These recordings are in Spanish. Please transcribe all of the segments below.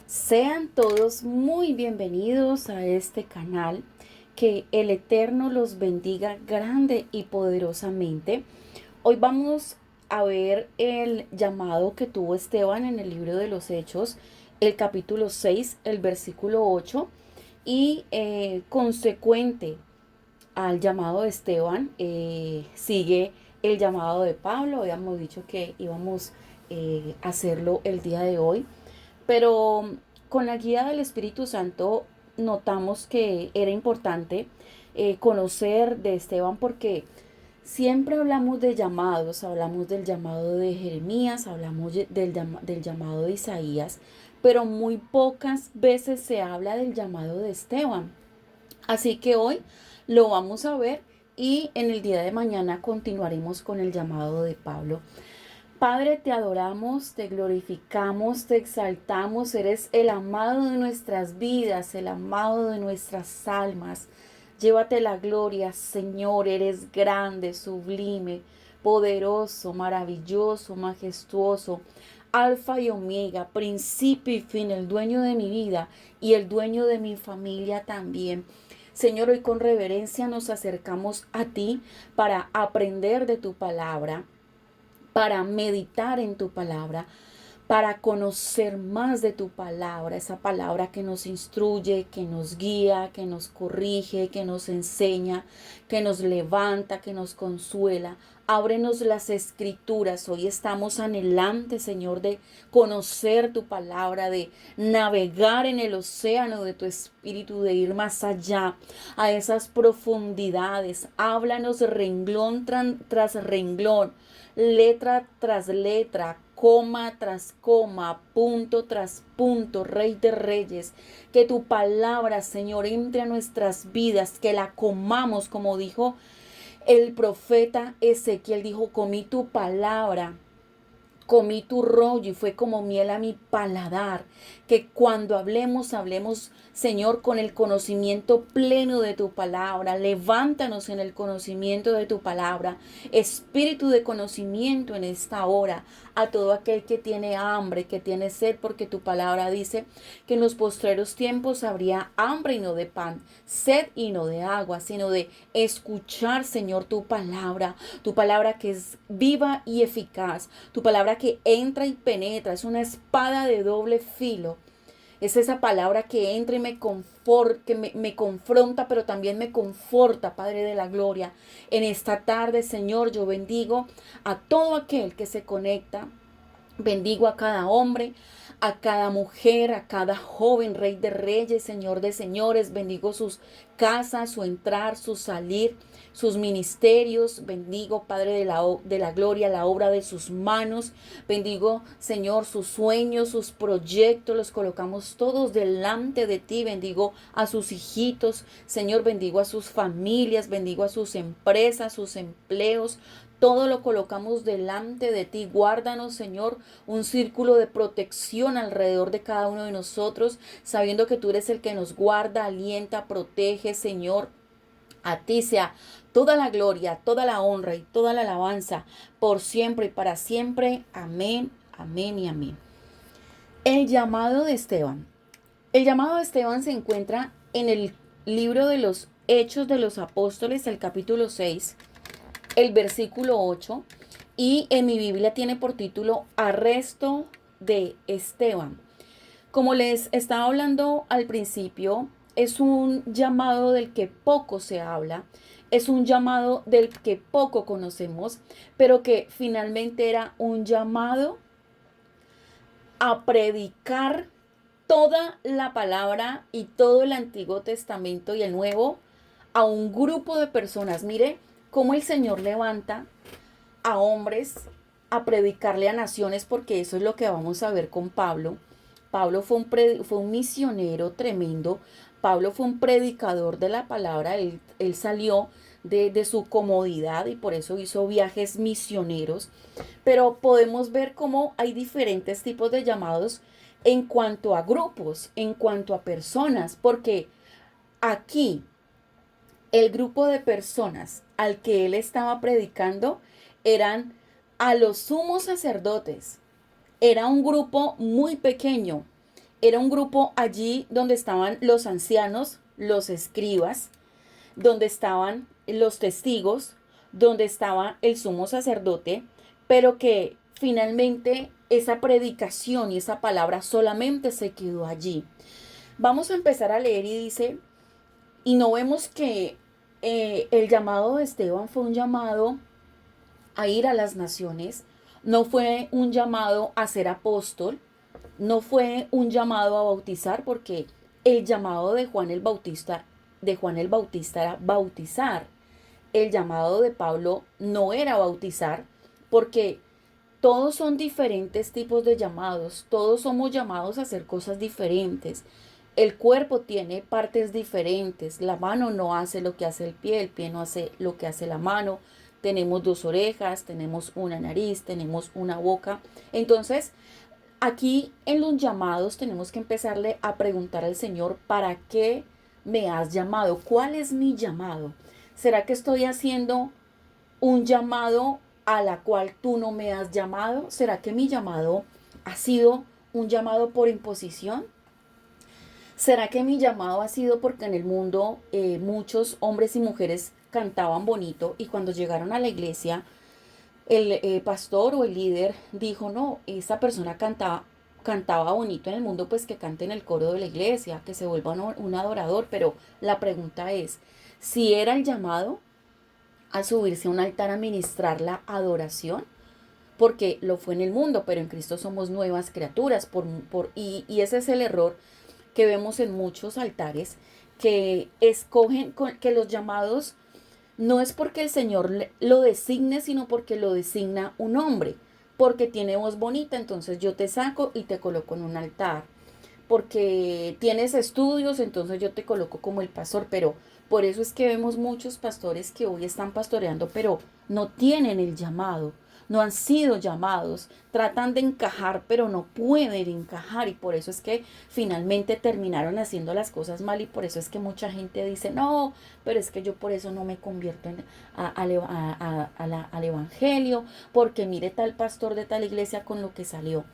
Sean todos muy bienvenidos a este canal. Que el Eterno los bendiga grande y poderosamente. Hoy vamos a ver el llamado que tuvo Esteban en el libro de los Hechos, el capítulo 6, el versículo 8. Y consecuente al llamado de Esteban, sigue el llamado de Pablo. Habíamos dicho que íbamos a hacerlo el día de hoy. Pero con la guía del Espíritu Santo notamos que era importante conocer de Esteban porque siempre hablamos de llamados, hablamos del llamado de Jeremías, hablamos del llamado de Isaías, pero muy pocas veces se habla del llamado de Esteban. Así que hoy lo vamos a ver y en el día de mañana continuaremos con el llamado de Pablo. Padre, te adoramos, te glorificamos, te exaltamos. Eres el amado de nuestras vidas, el amado de nuestras almas. Llévate la gloria, Señor. Eres grande, sublime, poderoso, maravilloso, majestuoso. Alfa y Omega, principio y fin, el dueño de mi vida y el dueño de mi familia también. Señor, hoy con reverencia nos acercamos a ti para aprender de tu palabra, para meditar en tu palabra, para conocer más de tu palabra, esa palabra que nos instruye, que nos guía, que nos corrige, que nos enseña, que nos levanta, que nos consuela. Ábrenos las escrituras. Hoy estamos anhelantes, Señor, de conocer tu palabra, de navegar en el océano de tu espíritu, de ir más allá, a esas profundidades. Háblanos renglón tras renglón, letra tras letra, coma tras coma, punto tras punto, Rey de Reyes. Que tu palabra, Señor, entre a nuestras vidas, que la comamos, como dijo el profeta Ezequiel, dijo, comí tu palabra, comí tu rollo y fue como miel a mi paladar. Que cuando hablemos, Señor, con el conocimiento pleno de tu palabra. Levántanos en el conocimiento de tu palabra. Espíritu de conocimiento en esta hora a todo aquel que tiene hambre, que tiene sed, porque tu palabra dice que en los postreros tiempos habría hambre y no de pan, sed y no de agua, sino de escuchar, Señor, tu palabra que es viva y eficaz, tu palabra que entra y penetra, es una espada de doble filo. Es esa palabra que entra y me confronta, pero también me conforta, Padre de la Gloria. En esta tarde, Señor, yo bendigo a todo aquel que se conecta. Bendigo a cada hombre, a cada mujer, a cada joven, Rey de Reyes, Señor de Señores. Bendigo sus casas, su entrar, su salir, sus ministerios. Bendigo, Padre de la Gloria, la obra de sus manos. Bendigo, Señor, sus sueños, sus proyectos. Los colocamos todos delante de ti. Bendigo a sus hijitos. Señor, bendigo a sus familias. Bendigo a sus empresas, sus empleos. Todo lo colocamos delante de ti. Guárdanos, Señor, un círculo de protección alrededor de cada uno de nosotros, sabiendo que tú eres el que nos guarda, alienta, protege, Señor. A ti sea toda la gloria, toda la honra y toda la alabanza por siempre y para siempre. Amén, amén y amén. El llamado de Esteban. El llamado de Esteban se encuentra en el libro de los Hechos de los Apóstoles, el capítulo 6, el versículo 8, y en mi Biblia tiene por título Arresto de Esteban. Como les estaba hablando al principio, es un llamado del que poco se habla, es un llamado del que poco conocemos, pero que finalmente era un llamado a predicar toda la palabra y todo el Antiguo Testamento y el Nuevo a un grupo de personas. Mire cómo el Señor levanta a hombres a predicarle a naciones, porque eso es lo que vamos a ver con Pablo. Pablo fue un misionero tremendo. Pablo fue un predicador de la palabra. Él salió de su comodidad y por eso hizo viajes misioneros. Pero podemos ver cómo hay diferentes tipos de llamados en cuanto a grupos, en cuanto a personas, porque aquí el grupo de personas al que él estaba predicando eran a los sumos sacerdotes. Era un grupo muy pequeño. Era un grupo allí donde estaban los ancianos, los escribas, donde estaban los testigos, donde estaba el sumo sacerdote, pero que finalmente esa predicación y esa palabra solamente se quedó allí. Vamos a empezar a leer y dice, y no vemos que el llamado de Esteban fue un llamado a ir a las naciones, no fue un llamado a ser apóstol, no fue un llamado a bautizar, porque el llamado de Juan el Bautista era bautizar. El llamado de Pablo no era bautizar, porque todos son diferentes tipos de llamados, todos somos llamados a hacer cosas diferentes. El cuerpo tiene partes diferentes, la mano no hace lo que hace el pie no hace lo que hace la mano, tenemos dos orejas, tenemos una nariz, tenemos una boca. Entonces, aquí en los llamados tenemos que empezarle a preguntar al Señor, ¿para qué me has llamado? ¿Cuál es mi llamado? ¿Será que estoy haciendo un llamado a la cual tú no me has llamado? ¿Será que mi llamado ha sido un llamado por imposición? ¿Será que mi llamado ha sido porque en el mundo muchos hombres y mujeres cantaban bonito y cuando llegaron a la iglesia el pastor o el líder dijo, no, esa persona cantaba bonito en el mundo, pues que cante en el coro de la iglesia, que se vuelva un adorador? Pero la pregunta es, si era el llamado a subirse a un altar a ministrar la adoración, porque lo fue en el mundo, pero en Cristo somos nuevas criaturas, y ese es el error que vemos en muchos altares, que escogen, que los llamados no es porque el Señor lo designe, sino porque lo designa un hombre, porque tiene voz bonita, entonces yo te saco y te coloco en un altar, porque tienes estudios, entonces yo te coloco como el pastor. Pero por eso es que vemos muchos pastores que hoy están pastoreando, pero no tienen el llamado, no han sido llamados, tratan de encajar, pero no pueden encajar, y por eso es que finalmente terminaron haciendo las cosas mal, y por eso es que mucha gente dice, no, pero es que yo por eso no me convierto al evangelio, porque mire tal pastor de tal iglesia con lo que salió.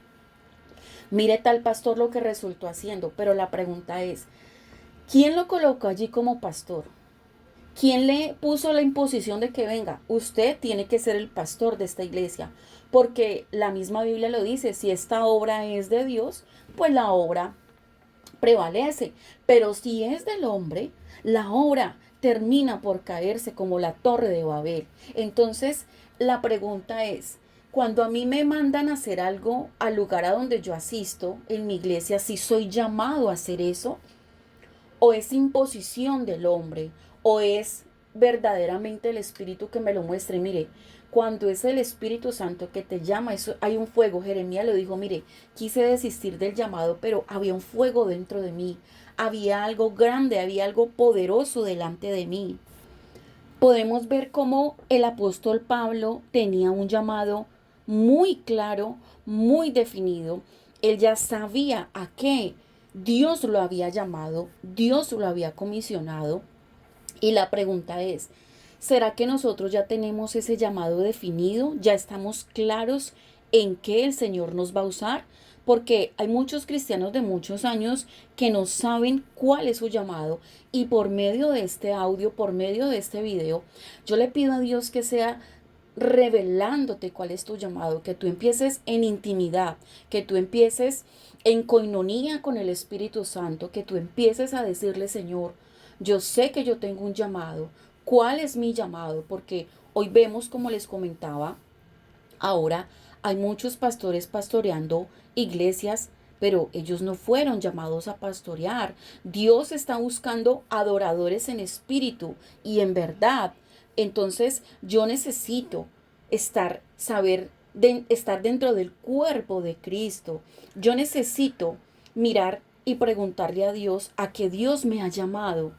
Mire tal pastor lo que resultó haciendo. Pero la pregunta es, ¿quién lo colocó allí como pastor? ¿Quién le puso la imposición de que venga? Usted tiene que ser el pastor de esta iglesia, porque la misma Biblia lo dice, si esta obra es de Dios, pues la obra prevalece. Pero si es del hombre, la obra termina por caerse como la torre de Babel. Entonces, la pregunta es, cuando a mí me mandan a hacer algo al lugar a donde yo asisto, en mi iglesia, si soy llamado a hacer eso, o es imposición del hombre, o es verdaderamente el Espíritu que me lo muestre. Mire, cuando es el Espíritu Santo que te llama, eso, hay un fuego. Jeremías lo dijo, mire, quise desistir del llamado, pero había un fuego dentro de mí, había algo grande, había algo poderoso delante de mí. Podemos ver cómo el apóstol Pablo tenía un llamado muy claro, muy definido. Él ya sabía a qué Dios lo había llamado, Dios lo había comisionado. Y la pregunta es, ¿será que nosotros ya tenemos ese llamado definido? ¿Ya estamos claros en qué el Señor nos va a usar? Porque hay muchos cristianos de muchos años que no saben cuál es su llamado, y por medio de este audio, por medio de este video, yo le pido a Dios que sea revelándote cuál es tu llamado, que tú empieces en intimidad, que tú empieces en coinonía con el Espíritu Santo, que tú empieces a decirle, Señor, yo sé que yo tengo un llamado. ¿Cuál es mi llamado? Porque hoy vemos, como les comentaba, ahora hay muchos pastores pastoreando iglesias, pero ellos no fueron llamados a pastorear. Dios está buscando adoradores en espíritu y en verdad. Entonces yo necesito estar dentro del cuerpo de Cristo. Yo necesito mirar y preguntarle a Dios a qué Dios me ha llamado.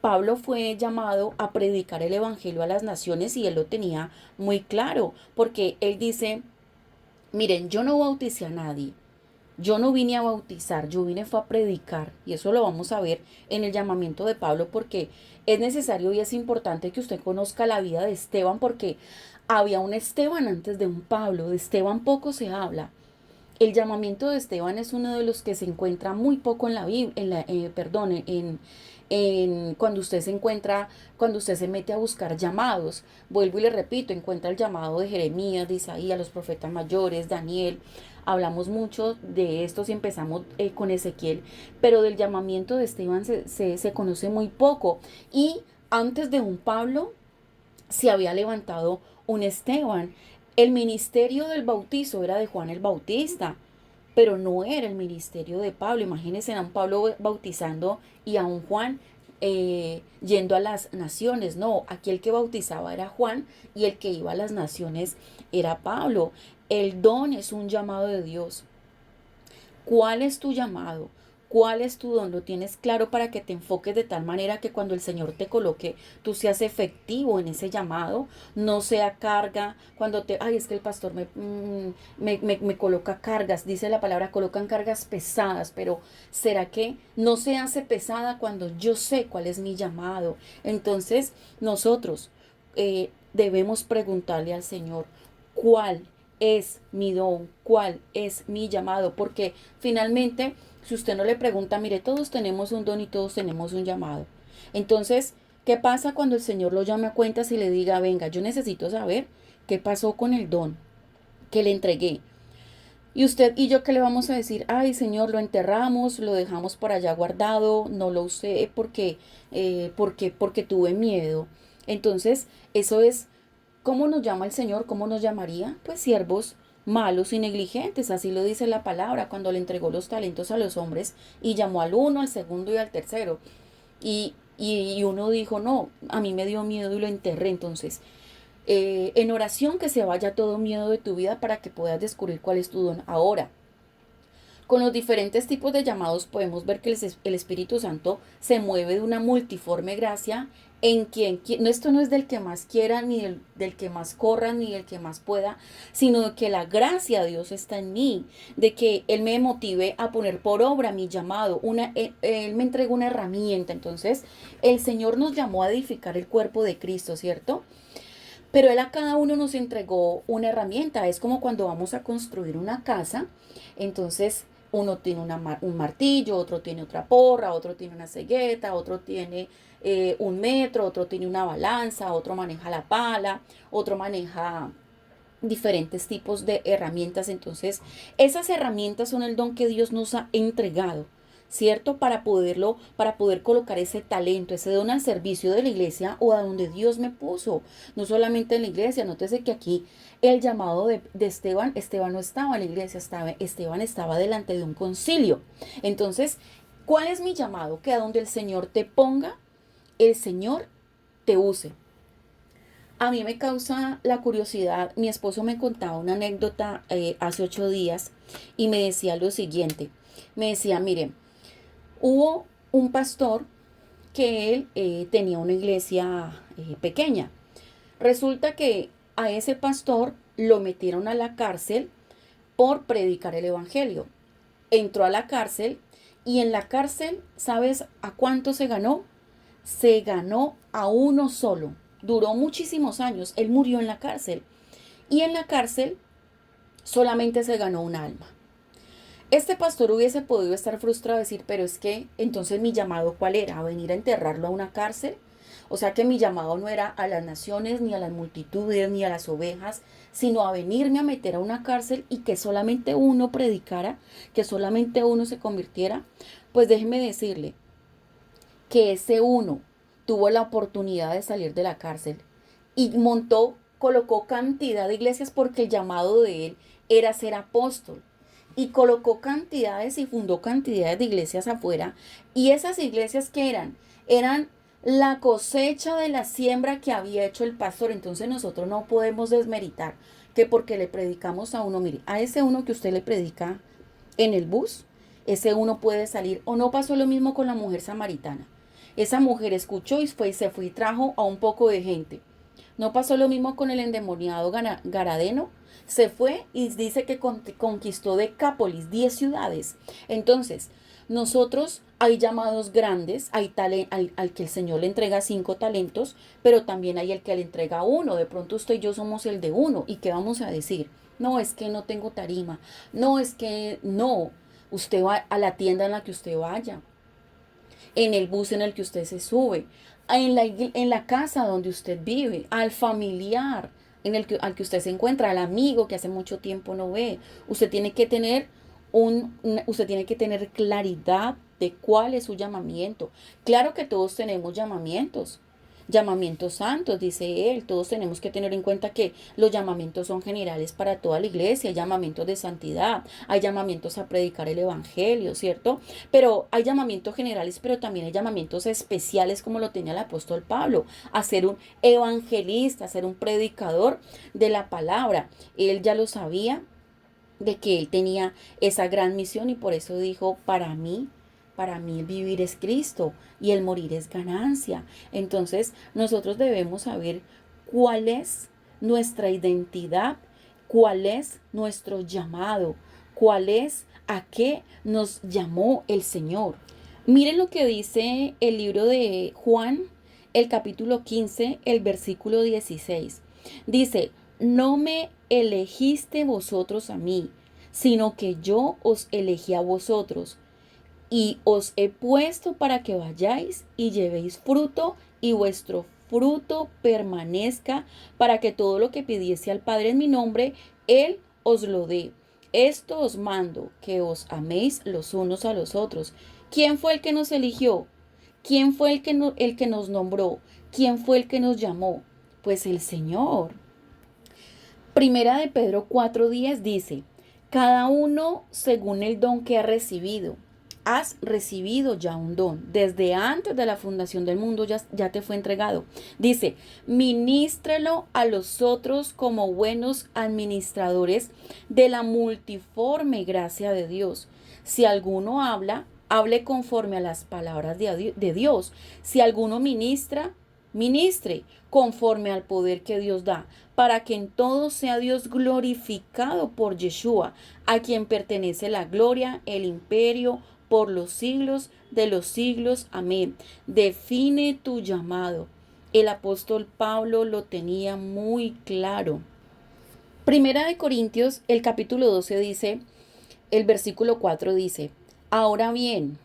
Pablo fue llamado a predicar el evangelio a las naciones, y él lo tenía muy claro, porque él dice, miren, yo no bauticé a nadie, yo no vine a bautizar, yo vine fue a predicar. Y eso lo vamos a ver en el llamamiento de Pablo, porque es necesario y es importante que usted conozca la vida de Esteban, porque había un Esteban antes de un Pablo. De Esteban poco se habla. El llamamiento de Esteban es uno de los que se encuentra muy poco en la Biblia, perdón, cuando usted se encuentra, cuando usted se mete a buscar llamados. Vuelvo y le repito, encuentra el llamado de Jeremías, de Isaías, los profetas mayores, Daniel. Hablamos mucho de esto si empezamos con Ezequiel, pero del llamamiento de Esteban se conoce muy poco. Y antes de un Pablo, se había levantado un Esteban. El ministerio del bautizo era de Juan el Bautista, pero no era el ministerio de Pablo. Imagínense a un Pablo bautizando y a un Juan yendo a las naciones. No, aquí el que bautizaba era Juan y el que iba a las naciones era Pablo. El don es un llamado de Dios. ¿Cuál es tu llamado? ¿Cuál es tu don? Lo tienes claro para que te enfoques de tal manera que cuando el Señor te coloque, tú seas efectivo en ese llamado, no sea carga. Cuando ay, es que el pastor me coloca cargas, dice la palabra, colocan cargas pesadas, pero ¿será que no se hace pesada cuando yo sé cuál es mi llamado? Entonces, nosotros debemos preguntarle al Señor, ¿cuál es mi don? ¿Cuál es mi llamado? Porque finalmente, si usted no le pregunta, mire, todos tenemos un don y todos tenemos un llamado. Entonces, ¿qué pasa cuando el Señor lo llame a cuentas y le diga, venga, yo necesito saber qué pasó con el don que le entregué? Y usted y yo, ¿qué le vamos a decir? Ay, Señor, lo enterramos, lo dejamos por allá guardado, no lo usé porque tuve miedo. Entonces, eso es, ¿cómo nos llama el Señor? ¿Cómo nos llamaría? Pues siervos malos y negligentes, así lo dice la palabra, cuando le entregó los talentos a los hombres y llamó al uno, al segundo y al tercero. Y uno dijo, no, a mí me dio miedo y lo enterré. Entonces, en oración que se vaya todo miedo de tu vida para que puedas descubrir cuál es tu don. Ahora, con los diferentes tipos de llamados podemos ver que el Espíritu Santo se mueve de una multiforme gracia en quien, no, esto no es del que más quiera, ni del que más corra, ni del que más pueda, sino de que la gracia de Dios está en mí, de que Él me motive a poner por obra mi llamado, Él me entrega una herramienta. Entonces, el Señor nos llamó a edificar el cuerpo de Cristo, ¿cierto? Pero Él a cada uno nos entregó una herramienta. Es como cuando vamos a construir una casa. Entonces uno tiene un martillo, otro tiene otra porra, otro tiene una cegueta, otro tiene un metro, otro tiene una balanza, otro maneja la pala, otro maneja diferentes tipos de herramientas. Entonces, esas herramientas son el don que Dios nos ha entregado, ¿cierto? Para poder colocar ese talento, ese don al servicio de la iglesia o a donde Dios me puso. No solamente en la iglesia, nótese que aquí el llamado de Esteban, Esteban no estaba en la iglesia, Esteban estaba delante de un concilio. Entonces, ¿cuál es mi llamado? Que a donde el Señor te ponga, el Señor te use. A mí me causa la curiosidad, mi esposo me contaba una anécdota hace 8 días y me decía lo siguiente, me decía, mire, hubo un pastor que él tenía una iglesia pequeña. Resulta que a ese pastor lo metieron a la cárcel por predicar el evangelio. Entró a la cárcel y en la cárcel, ¿sabes a cuánto se ganó? Se ganó a uno solo. Duró muchísimos años. Él murió en la cárcel. Y en la cárcel solamente se ganó un alma. Este pastor hubiese podido estar frustrado y decir, pero es que entonces mi llamado ¿cuál era? ¿A venir a enterrarlo a una cárcel? O sea que mi llamado no era a las naciones, ni a las multitudes, ni a las ovejas, sino a venirme a meter a una cárcel y que solamente uno predicara, que solamente uno se convirtiera. Pues déjeme decirle que ese uno tuvo la oportunidad de salir de la cárcel y colocó cantidad de iglesias porque el llamado de él era ser apóstol. Y colocó cantidades y fundó cantidades de iglesias afuera. Y esas iglesias que eran la cosecha de la siembra que había hecho el pastor. Entonces nosotros no podemos desmeritar que porque le predicamos a uno, mire, a ese uno que usted le predica en el bus, ese uno puede salir. O no pasó lo mismo con la mujer samaritana. Esa mujer escuchó y se fue y trajo a un poco de gente. No pasó lo mismo con el endemoniado Garadeno. Se fue y dice que conquistó Decápolis, 10 ciudades. Entonces, nosotros hay llamados grandes, hay al que el Señor le entrega 5 talentos, pero también hay el que le entrega uno. De pronto usted y yo somos el de uno. ¿Y qué vamos a decir? No, es que no tengo tarima. No, es que no. Usted va a la tienda en la que usted vaya, en el bus en el que usted se sube, en la casa donde usted vive, al familiar al que usted se encuentra, al amigo que hace mucho tiempo no ve. Usted tiene que tener usted tiene que tener claridad de cuál es su llamamiento. Claro que todos tenemos llamamientos santos, dice él. Todos tenemos que tener en cuenta que los llamamientos son generales para toda la iglesia. Hay llamamientos de santidad, hay llamamientos a predicar el evangelio, ¿cierto? Pero hay llamamientos generales, pero también hay llamamientos especiales como lo tenía el apóstol Pablo, a ser un evangelista, a ser un predicador de la palabra. Él ya lo sabía de que él tenía esa gran misión y por eso dijo, para mí el vivir es Cristo y el morir es ganancia. Entonces nosotros debemos saber cuál es nuestra identidad, cuál es nuestro llamado, cuál es a qué nos llamó el Señor. Miren lo que dice el libro de Juan, el capítulo 15, el versículo 16. Dice, no me elegiste vosotros a mí, sino que yo os elegí a vosotros y os he puesto para que vayáis y llevéis fruto y vuestro fruto permanezca, para que todo lo que pidiese al Padre en mi nombre, Él os lo dé. Esto os mando, que os améis los unos a los otros. ¿Quién fue el que nos eligió? ¿Quién fue el que nos nombró? ¿Quién fue el que nos llamó? Pues el Señor. Primera de Pedro 4:10 dice, cada uno según el don que ha recibido. Has recibido ya un don. Desde antes de la fundación del mundo ya te fue entregado. Dice, ministrelo a los otros como buenos administradores de la multiforme gracia de Dios. Si alguno habla, hable conforme a las palabras de Dios. Si alguno ministra, ministre conforme al poder que Dios da, para que en todo sea Dios glorificado por Yeshua, a quien pertenece la gloria, el imperio, por los siglos de los siglos. Amén. Define tu llamado. El apóstol Pablo lo tenía muy claro. Primera de Corintios, el capítulo 12 dice, el versículo 4 dice, ahora bien,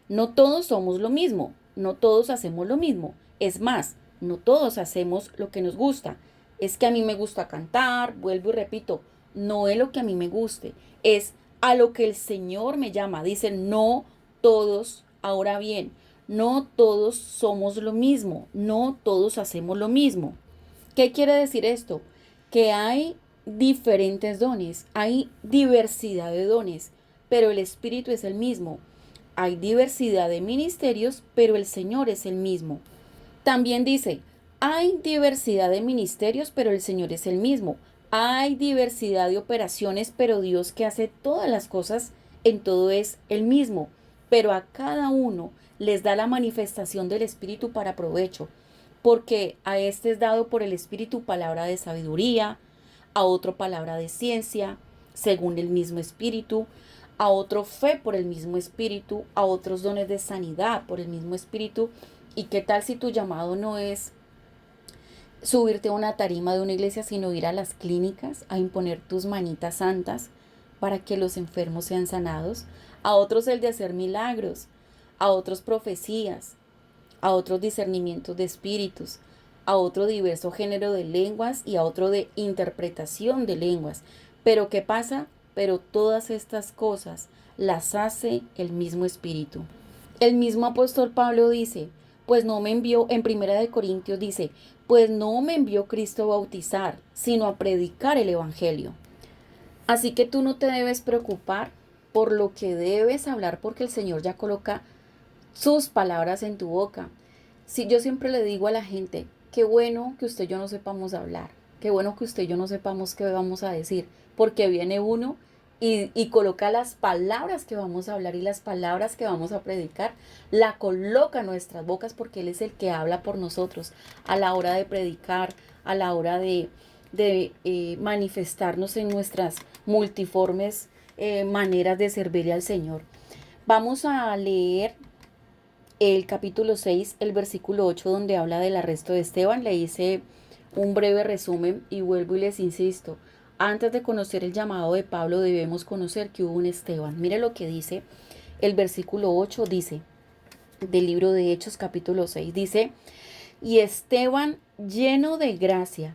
no todos somos lo mismo, no todos hacemos lo mismo. Es más, no todos hacemos lo que nos gusta. Es que a mí me gusta cantar, vuelvo y repito, no es lo que a mí me guste, es a lo que el Señor me llama. Dice, no todos, ahora bien, no todos somos lo mismo, no todos hacemos lo mismo. ¿Qué quiere decir esto? Que hay diferentes dones, hay diversidad de dones, pero el Espíritu es el mismo. Hay diversidad de ministerios, pero el Señor es el mismo. También dice, hay diversidad de ministerios, pero el Señor es el mismo. Hay diversidad de operaciones, pero Dios que hace todas las cosas en todo es el mismo. Pero a cada uno les da la manifestación del Espíritu para provecho, porque a este es dado por el Espíritu palabra de sabiduría, a otro palabra de ciencia, según el mismo Espíritu, a otro fe por el mismo Espíritu, a otros dones de sanidad por el mismo Espíritu. ¿Y qué tal si tu llamado no es subirte a una tarima de una iglesia, sino ir a las clínicas a imponer tus manitas santas para que los enfermos sean sanados? A otros el de hacer milagros, a otros profecías, a otros discernimientos de espíritus, a otro diverso género de lenguas y a otro de interpretación de lenguas. Pero ¿qué pasa? Pero todas estas cosas las hace el mismo Espíritu. El mismo apóstol Pablo dice, pues no me envió, en Primera de Corintios dice, pues no me envió Cristo a bautizar, sino a predicar el Evangelio. Así que tú no te debes preocupar por lo que debes hablar, porque el Señor ya coloca sus palabras en tu boca. Si yo siempre le digo a la gente, qué bueno que usted y yo no sepamos hablar, qué bueno que usted y yo no sepamos qué vamos a decir, porque viene uno y coloca las palabras que vamos a hablar y las palabras que vamos a predicar, la coloca en nuestras bocas, porque Él es el que habla por nosotros a la hora de predicar, a la hora de manifestarnos en nuestras multiformes maneras de servirle al Señor. Vamos a leer el capítulo 6, el versículo 8, donde habla del arresto de Esteban. Le hice un breve resumen y vuelvo y les insisto, Antes de conocer el llamado de Pablo, debemos conocer que hubo un Esteban. Mire lo que dice el versículo 8, dice, del libro de Hechos capítulo 6, dice, y Esteban, lleno de gracia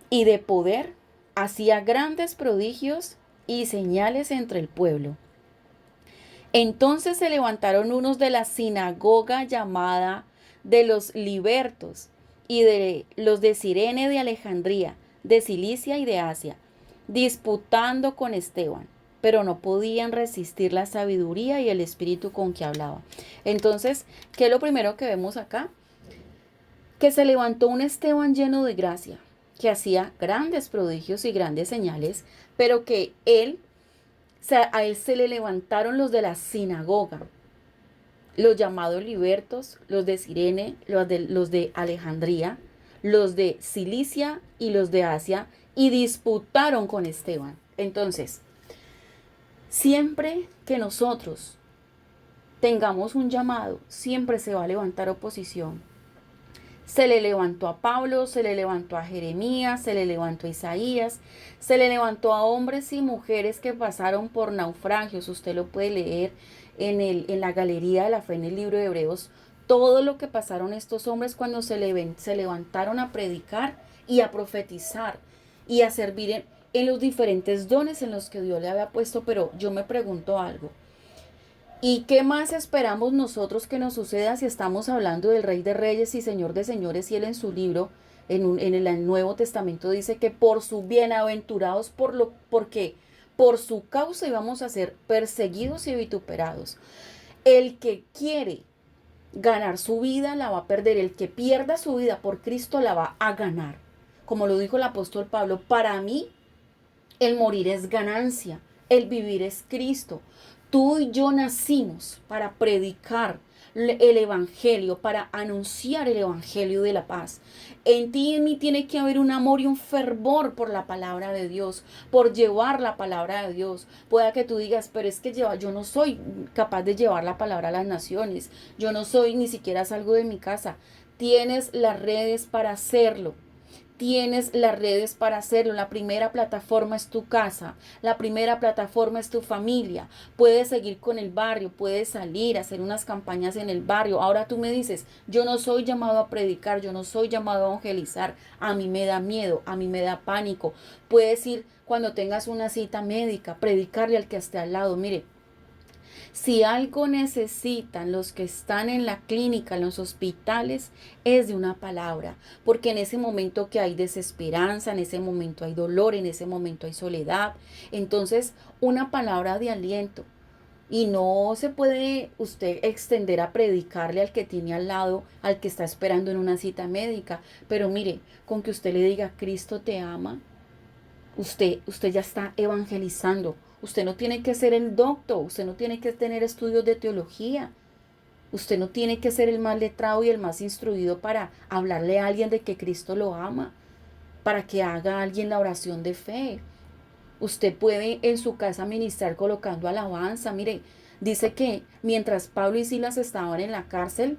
y de poder, hacía grandes prodigios y señales entre el pueblo. Entonces se levantaron unos de la sinagoga llamada de los libertos y de los de Cirene, de Alejandría, de Cilicia y de Asia, disputando con Esteban, pero no podían resistir la sabiduría y el espíritu con que hablaba. Entonces, ¿qué es lo primero que vemos acá? Que se levantó un Esteban lleno de gracia, que hacía grandes prodigios y grandes señales, pero que a él se le levantaron los de la sinagoga, los llamados libertos, los de Cirene, los de Alejandría, los de Cilicia y los de Asia, y disputaron con Esteban. Entonces, siempre que nosotros tengamos un llamado, siempre se va a levantar oposición. Se le levantó a Pablo, se le levantó a Jeremías, se le levantó a Isaías, se le levantó a hombres y mujeres que pasaron por naufragios. Usted lo puede leer en la Galería de la Fe, en el libro de Hebreos, todo lo que pasaron estos hombres cuando se levantaron a predicar y a profetizar y a servir en los diferentes dones en los que Dios le había puesto. Pero yo me pregunto algo. ¿Y qué más esperamos nosotros que nos suceda si estamos hablando del Rey de Reyes y Señor de Señores, y Él en su libro, en el Nuevo Testamento, dice que por su bienaventurados, porque por su causa íbamos a ser perseguidos y vituperados? El que quiere ganar su vida la va a perder. El que pierda su vida por Cristo la va a ganar. Como lo dijo el apóstol Pablo, para mí el morir es ganancia, el vivir es Cristo. Tú y yo nacimos para predicar el Evangelio, para anunciar el Evangelio de la paz. En ti y en mí tiene que haber un amor y un fervor por la palabra de Dios, por llevar la palabra de Dios. Pueda que tú digas, pero es que yo no soy capaz de llevar la palabra a las naciones. Yo no soy, ni siquiera salgo de mi casa. Tienes las redes para hacerlo. Tienes las redes para hacerlo. La primera plataforma es tu casa. La primera plataforma es tu familia. Puedes seguir con el barrio. Puedes salir a hacer unas campañas en el barrio. Ahora tú me dices, yo no soy llamado a predicar. Yo no soy llamado a evangelizar. A mí me da miedo. A mí me da pánico. Puedes ir cuando tengas una cita médica. Predicarle al que esté al lado. Mire, si algo necesitan los que están en la clínica, en los hospitales, es de una palabra, porque en ese momento que hay desesperanza, en ese momento hay dolor, en ese momento hay soledad, entonces una palabra de aliento. Y no se puede usted extender a predicarle al que tiene al lado, al que está esperando en una cita médica, pero mire, con que usted le diga, Cristo te ama, usted ya está evangelizando. Usted no tiene que ser el doctor, usted no tiene que tener estudios de teología, usted no tiene que ser el más letrado y el más instruido para hablarle a alguien de que Cristo lo ama, para que haga a alguien la oración de fe. Usted puede en su casa ministrar colocando alabanza. Mire, dice que mientras Pablo y Silas estaban en la cárcel,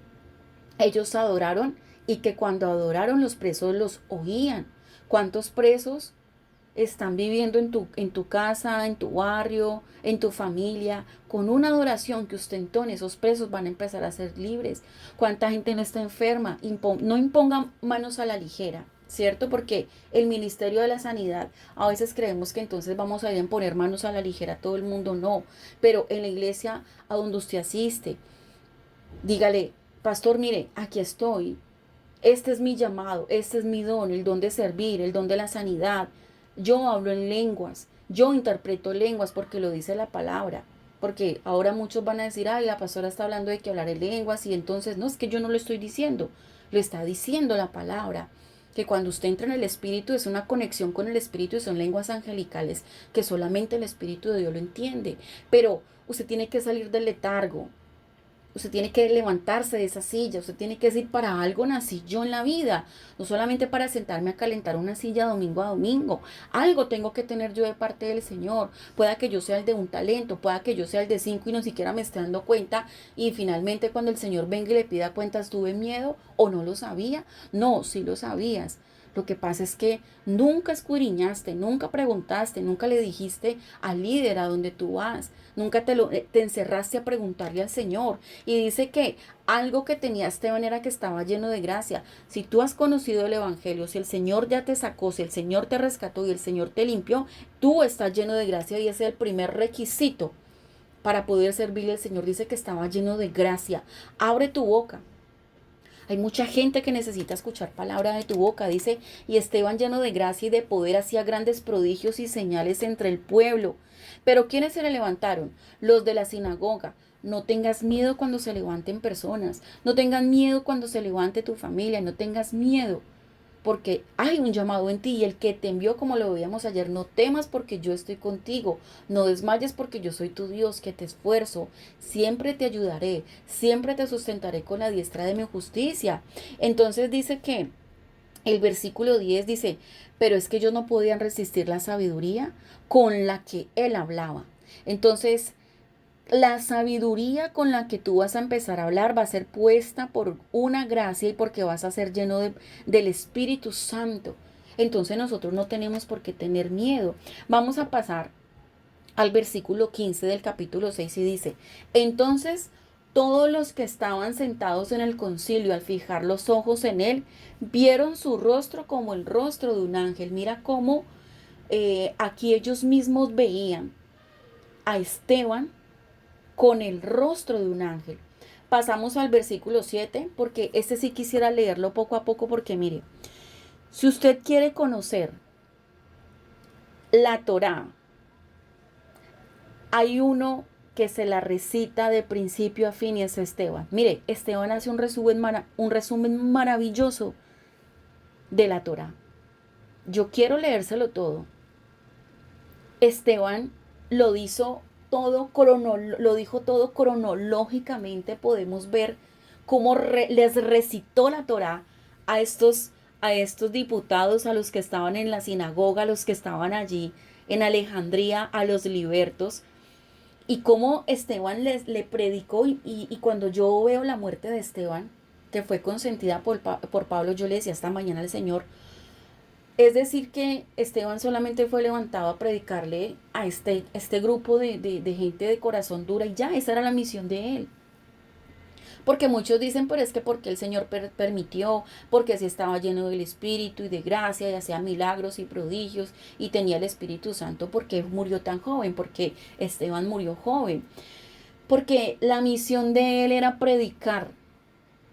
ellos adoraron, y que cuando adoraron los presos los oían. ¿Cuántos presos están viviendo en tu casa, en tu barrio, en tu familia? Con una adoración que usted entone, esos presos van a empezar a ser libres? ¿Cuánta gente no está enferma? No impongan manos a la ligera, ¿cierto? Porque el Ministerio de la Sanidad, a veces creemos que entonces vamos a ir a poner manos a la ligera a todo el mundo. No, pero en la iglesia a donde usted asiste, dígale, pastor, mire, aquí estoy. Este es mi llamado, este es mi don, el don de servir, el don de la sanidad. Yo hablo en lenguas, yo interpreto lenguas porque lo dice la palabra. Porque ahora muchos van a decir, ay, la pastora está hablando de que hablar en lenguas, y entonces no, es que yo no lo estoy diciendo, lo está diciendo la palabra. Que cuando usted entra en el Espíritu es una conexión con el Espíritu y son lenguas angelicales que solamente el Espíritu de Dios lo entiende. Pero usted tiene que salir del letargo. Usted tiene que levantarse de esa silla. Usted tiene que decir, para algo nací yo en la vida. No solamente para sentarme a calentar una silla domingo a domingo. Algo tengo que tener yo de parte del Señor. Pueda que yo sea el de un talento, pueda que yo sea el de 5 y no siquiera me esté dando cuenta. Y finalmente cuando el Señor venga y le pida cuentas, ¿tuve miedo o no lo sabía? No, sí lo sabías. Lo que pasa es que nunca escudriñaste, nunca preguntaste, nunca le dijiste al líder a donde tú vas, nunca te encerraste a preguntarle al Señor. Y dice que algo que tenía Esteban era que estaba lleno de gracia. Si tú has conocido el Evangelio, si el Señor ya te sacó, si el Señor te rescató y el Señor te limpió, tú estás lleno de gracia y ese es el primer requisito para poder servirle al Señor. Dice que estaba lleno de gracia. Abre tu boca. Hay mucha gente que necesita escuchar palabra de tu boca, dice, y Esteban lleno de gracia y de poder hacía grandes prodigios y señales entre el pueblo. Pero ¿quiénes se le levantaron? Los de la sinagoga. No tengas miedo cuando se levanten personas, no tengas miedo cuando se levante tu familia, no tengas miedo porque hay un llamado en ti y el que te envió, como lo veíamos ayer, no temas porque yo estoy contigo, no desmayes porque yo soy tu Dios, que te esfuerzo, siempre te ayudaré, siempre te sustentaré con la diestra de mi justicia. Entonces dice que el versículo 10 dice, pero es que ellos no podían resistir la sabiduría con la que él hablaba. Entonces, la sabiduría con la que tú vas a empezar a hablar va a ser puesta por una gracia y porque vas a ser lleno del Espíritu Santo. Entonces nosotros no tenemos por qué tener miedo. Vamos a pasar al versículo 15 del capítulo 6 y dice, entonces todos los que estaban sentados en el concilio al fijar los ojos en él, vieron su rostro como el rostro de un ángel. Mira cómo aquí ellos mismos veían a Esteban con el rostro de un ángel. Pasamos al versículo 7, porque este sí quisiera leerlo poco a poco, porque mire, si usted quiere conocer la Torá, hay uno que se la recita de principio a fin y es Esteban. Mire, Esteban hace un resumen maravilloso de la Torá. Yo quiero leérselo todo. Esteban lo hizo lo dijo todo cronológicamente. Podemos ver cómo les recitó la Torá a estos diputados, a los que estaban en la sinagoga, a los que estaban allí en Alejandría, a los libertos, y cómo Esteban le predicó. Y cuando yo veo la muerte de Esteban, que fue consentida por Pablo, yo le decía esta mañana al Señor, es decir, que Esteban solamente fue levantado a predicarle a este grupo de gente de corazón dura y ya, esa era la misión de él. Porque muchos dicen, pero es que porque el Señor permitió, porque así estaba lleno del Espíritu y de gracia y hacía milagros y prodigios y tenía el Espíritu Santo, porque murió tan joven, porque Esteban murió joven. Porque la misión de él era predicar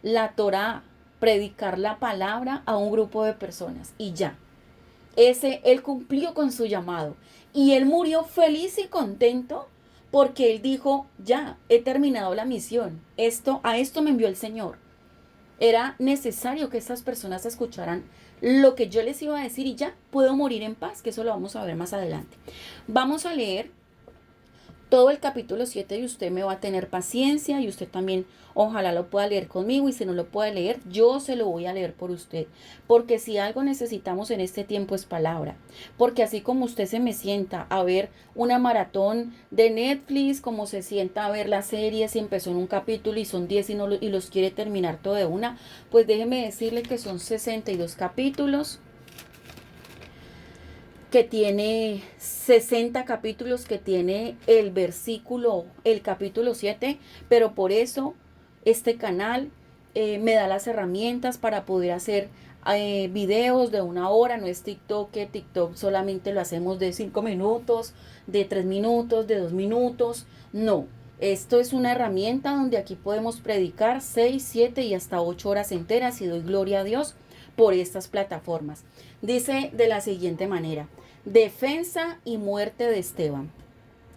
la Torá, predicar la palabra a un grupo de personas y ya. Él cumplió con su llamado y él murió feliz y contento porque él dijo, ya, he terminado la misión, a esto me envió el Señor. Era necesario que estas personas escucharan lo que yo les iba a decir y ya, puedo morir en paz, que eso lo vamos a ver más adelante. Vamos a leer todo el capítulo 7 y usted me va a tener paciencia y usted también ojalá lo pueda leer conmigo y si no lo puede leer, yo se lo voy a leer por usted. Porque si algo necesitamos en este tiempo es palabra. Porque así como usted se me sienta a ver una maratón de Netflix, como se sienta a ver la serie si empezó en un capítulo y son 10 y los quiere terminar todo de una, pues déjeme decirle que son 62 capítulos, que tiene 60 capítulos, que tiene el capítulo 7, pero por eso este canal me da las herramientas para poder hacer videos de 1 hora. No es TikTok, que TikTok solamente lo hacemos de 5 minutos, de 3 minutos, de 2 minutos. No, esto es una herramienta donde aquí podemos predicar 6, 7 y hasta 8 horas enteras y doy gloria a Dios por estas plataformas. Dice de la siguiente manera: defensa y muerte de Esteban.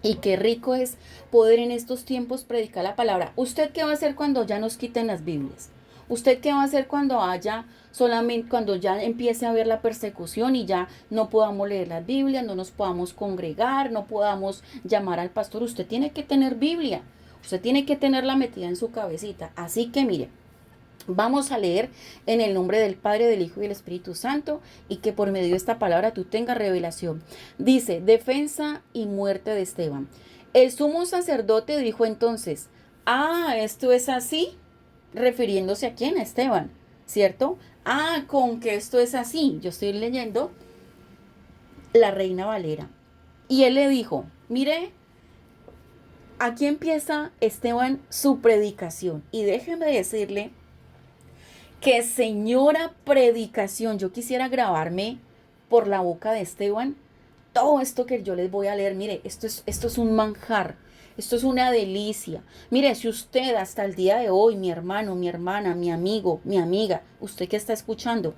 Y qué rico es poder en estos tiempos predicar la palabra. ¿Usted qué va a hacer cuando ya nos quiten las Biblias? ¿Usted qué va a hacer cuando ya empiece a haber la persecución y ya no podamos leer las Biblias, no nos podamos congregar, no podamos llamar al pastor? Usted tiene que tener Biblia. Usted tiene que tenerla metida en su cabecita. Así que mire, vamos a leer en el nombre del Padre, del Hijo y del Espíritu Santo, y que por medio de esta palabra tú tengas revelación. Dice, defensa y muerte de Esteban. El sumo sacerdote dijo entonces, esto es así, refiriéndose a quién, a Esteban, ¿cierto? Con que esto es así. Yo estoy leyendo la Reina Valera. Y él le dijo, mire, aquí empieza Esteban su predicación. Y déjeme decirle que señora predicación, yo quisiera grabarme por la boca de Esteban todo esto que yo les voy a leer. Mire, esto es un manjar, esto es una delicia. Mire, si usted hasta el día de hoy, mi hermano, mi hermana, mi amigo, mi amiga, usted que está escuchando,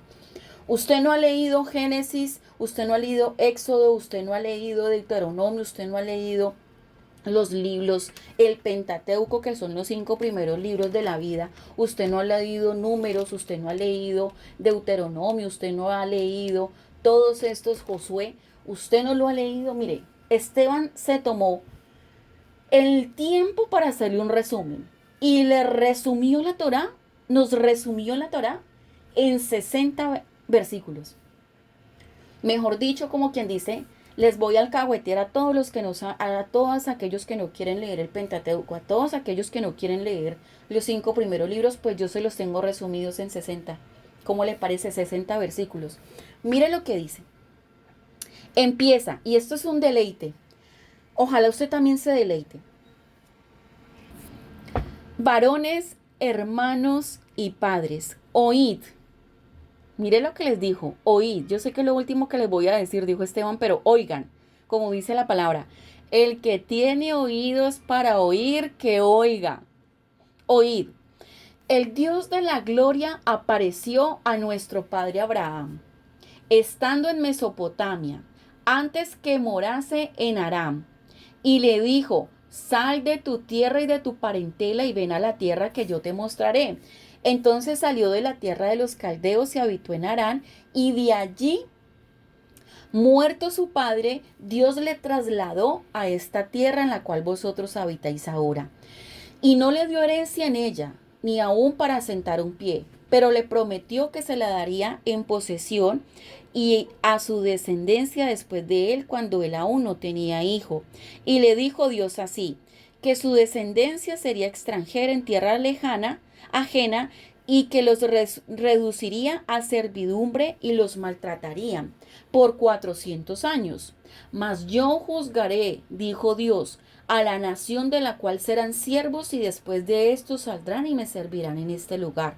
usted no ha leído Génesis, usted no ha leído Éxodo, usted no ha leído Deuteronomio, usted no ha leído los libros, el Pentateuco, que son los 5 primeros libros de la vida. Usted no ha leído Números, usted no ha leído Deuteronomio, usted no ha leído todos estos Josué, usted no lo ha leído. Mire, Esteban se tomó el tiempo para hacerle un resumen y le resumió la Torá, nos resumió la Torá en 60 versículos. Mejor dicho, como quien dice, les voy a alcahuetear a todos los que no, a todos aquellos que no quieren leer el Pentateuco, a todos aquellos que no quieren leer los 5 primeros libros, pues yo se los tengo resumidos en 60. ¿Cómo le parece? 60 versículos. Mire lo que dice. Empieza, y esto es un deleite. Ojalá usted también se deleite. Varones, hermanos y padres, oíd. Mire lo que les dijo, oíd. Yo sé que es lo último que les voy a decir, dijo Esteban, pero oigan, como dice la palabra, el que tiene oídos para oír, que oiga. Oíd. El Dios de la gloria apareció a nuestro padre Abraham, estando en Mesopotamia, antes que morase en Aram, y le dijo, sal de tu tierra y de tu parentela y ven a la tierra que yo te mostraré. Entonces salió de la tierra de los caldeos y habitó en Harán, y de allí, muerto su padre, Dios le trasladó a esta tierra en la cual vosotros habitáis ahora. Y no le dio herencia en ella, ni aún para sentar un pie, pero le prometió que se la daría en posesión y a su descendencia después de él, cuando él aún no tenía hijo. Y le dijo Dios así, que su descendencia sería extranjera en tierra lejana, ajena, y que los reduciría a servidumbre y los maltratarían por 400 años. Mas yo juzgaré, dijo Dios, a la nación de la cual serán siervos, y después de esto saldrán y me servirán en este lugar.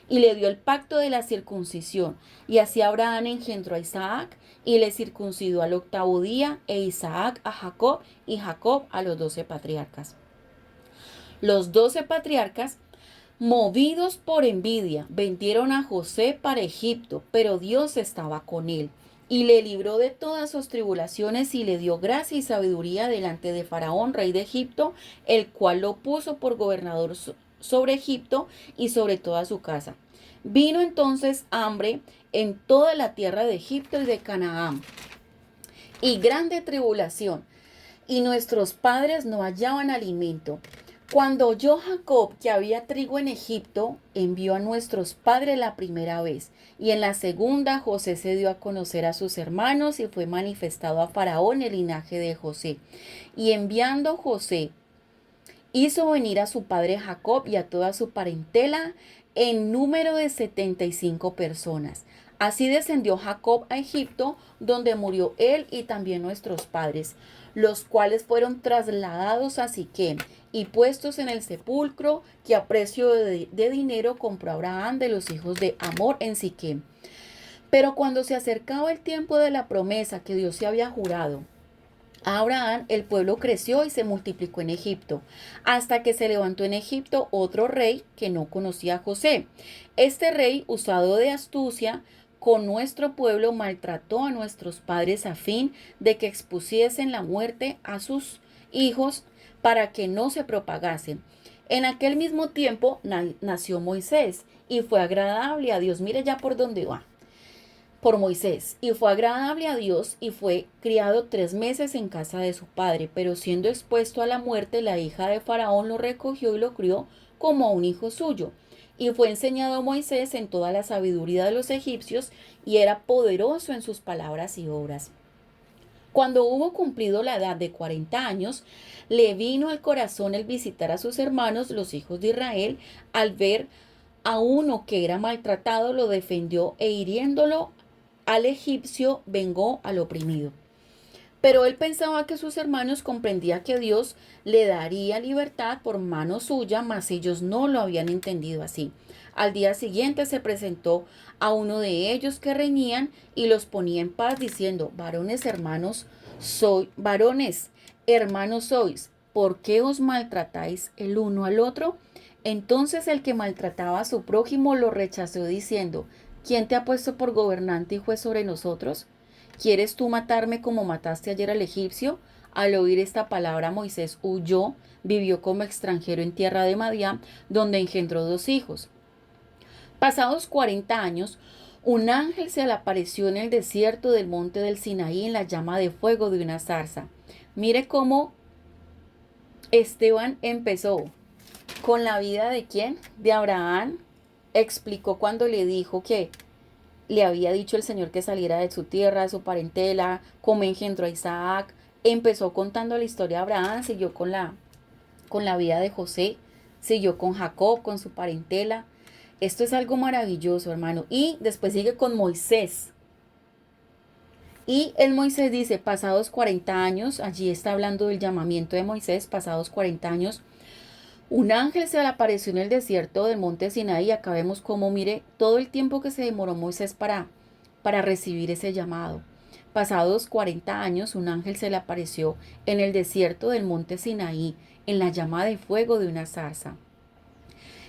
Y le dio el pacto de la circuncisión, y así Abraham engendró a Isaac, y le circuncidó al 8º día, e Isaac a Jacob, y Jacob a los 12 patriarcas. Los 12 patriarcas, movidos por envidia, vendieron a José para Egipto, pero Dios estaba con él y le libró de todas sus tribulaciones y le dio gracia y sabiduría delante de Faraón, rey de Egipto, el cual lo puso por gobernador sobre Egipto y sobre toda su casa. Vino entonces hambre en toda la tierra de Egipto y de Canaán, y grande tribulación, y nuestros padres no hallaban alimento. Cuando oyó Jacob que había trigo en Egipto, envió a nuestros padres la primera vez, y en la segunda José se dio a conocer a sus hermanos y fue manifestado a Faraón el linaje de José. Y enviando José, hizo venir a su padre Jacob y a toda su parentela en número de 75 personas. Así descendió Jacob a Egipto, donde murió él y también nuestros padres, los cuales fueron trasladados a Siquem y puestos en el sepulcro que a precio de dinero compró Abraham de los hijos de Hamor en Siquem. Pero cuando se acercaba el tiempo de la promesa que Dios se había jurado a Abraham, el pueblo creció y se multiplicó en Egipto, hasta que se levantó en Egipto otro rey que no conocía a José. Este rey, usado de astucia, con nuestro pueblo maltrató a nuestros padres a fin de que expusiesen la muerte a sus hijos para que no se propagasen. En aquel mismo tiempo nació Moisés y fue agradable a Dios. Mire ya por dónde va. Por Moisés, y fue agradable a Dios, y fue criado 3 meses en casa de su padre, pero siendo expuesto a la muerte, la hija de Faraón lo recogió y lo crió como a un hijo suyo. Y fue enseñado a Moisés en toda la sabiduría de los egipcios, y era poderoso en sus palabras y obras. Cuando hubo cumplido la edad de 40 años, le vino al corazón el visitar a sus hermanos, los hijos de Israel, al ver a uno que era maltratado lo defendió e hiriéndolo al egipcio vengó al oprimido. Pero él pensaba que sus hermanos comprendían que Dios le daría libertad por mano suya, mas ellos no lo habían entendido así. Al día siguiente se presentó a uno de ellos que reñían y los ponía en paz, diciendo: varones, hermanos sois, ¿por qué os maltratáis el uno al otro? Entonces el que maltrataba a su prójimo lo rechazó, diciendo: ¿quién te ha puesto por gobernante y juez sobre nosotros? ¿Quieres tú matarme como mataste ayer al egipcio? Al oír esta palabra, Moisés huyó, vivió como extranjero en tierra de Madián, donde engendró 2 hijos. Pasados 40 años, un ángel se le apareció en el desierto del monte del Sinaí en la llama de fuego de una zarza. Mire cómo Esteban empezó con la vida de quién, de Abraham. Explicó cuando le dijo que le había dicho el Señor que saliera de su tierra, de su parentela, cómo engendró a Isaac. Empezó contando la historia de Abraham, siguió con la vida de José, siguió con Jacob, con su parentela. Esto es algo maravilloso, hermano. Y después sigue con Moisés. Y el Moisés dice, pasados 40 años, allí está hablando del llamamiento de Moisés, pasados 40 años, un ángel se le apareció en el desierto del monte Sinaí. Acá vemos cómo, mire, todo el tiempo que se demoró Moisés para recibir ese llamado. Pasados 40 años, un ángel se le apareció en el desierto del monte Sinaí, en la llama de fuego de una zarza.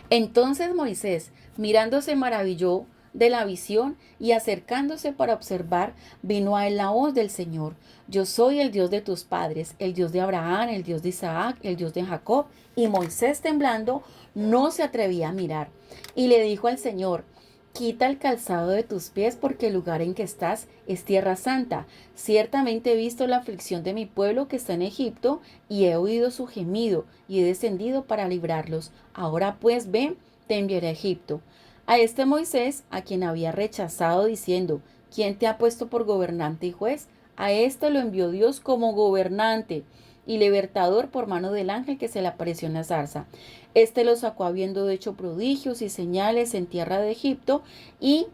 Entonces Moisés, mirando, se maravilló de la visión y acercándose para observar, vino a él la voz del Señor: yo soy el Dios de tus padres, el Dios de Abraham, el Dios de Isaac, el Dios de Jacob. Y Moisés, temblando, no se atrevía a mirar. Y le dijo al Señor: quita el calzado de tus pies, porque el lugar en que estás es tierra santa. Ciertamente he visto la aflicción de mi pueblo que está en Egipto, y he oído su gemido, y he descendido para librarlos. Ahora pues ven, te enviaré a Egipto. A este Moisés, a quien había rechazado diciendo: ¿quién te ha puesto por gobernante y juez? A este lo envió Dios como gobernante y libertador por mano del ángel que se le apareció en la zarza. Este lo sacó habiendo hecho prodigios y señales en tierra de Egipto y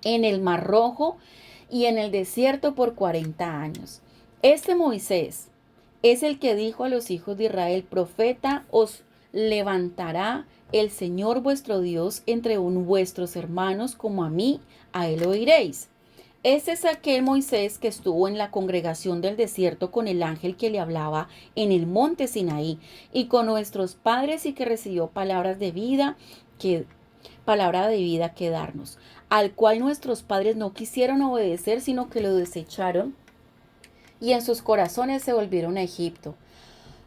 en el Mar Rojo y en el desierto por 40 años. Este Moisés es el que dijo a los hijos de Israel: profeta os levantará el Señor vuestro Dios entre vuestros hermanos, como a mí, a él oiréis. Este es aquel Moisés que estuvo en la congregación del desierto con el ángel que le hablaba en el monte Sinaí y con nuestros padres, y que recibió palabra de vida que darnos, al cual nuestros padres no quisieron obedecer, sino que lo desecharon, y en sus corazones se volvieron a Egipto.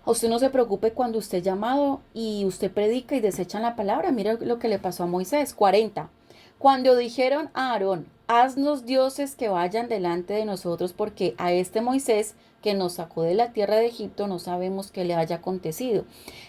Usted no se preocupe cuando usted es llamado y usted predica y desechan la palabra. Mira lo que le pasó a Moisés. 40. Cuando dijeron a Aarón: haznos dioses que vayan delante de nosotros, porque a este Moisés que nos sacó de la tierra de Egipto no sabemos qué le haya acontecido.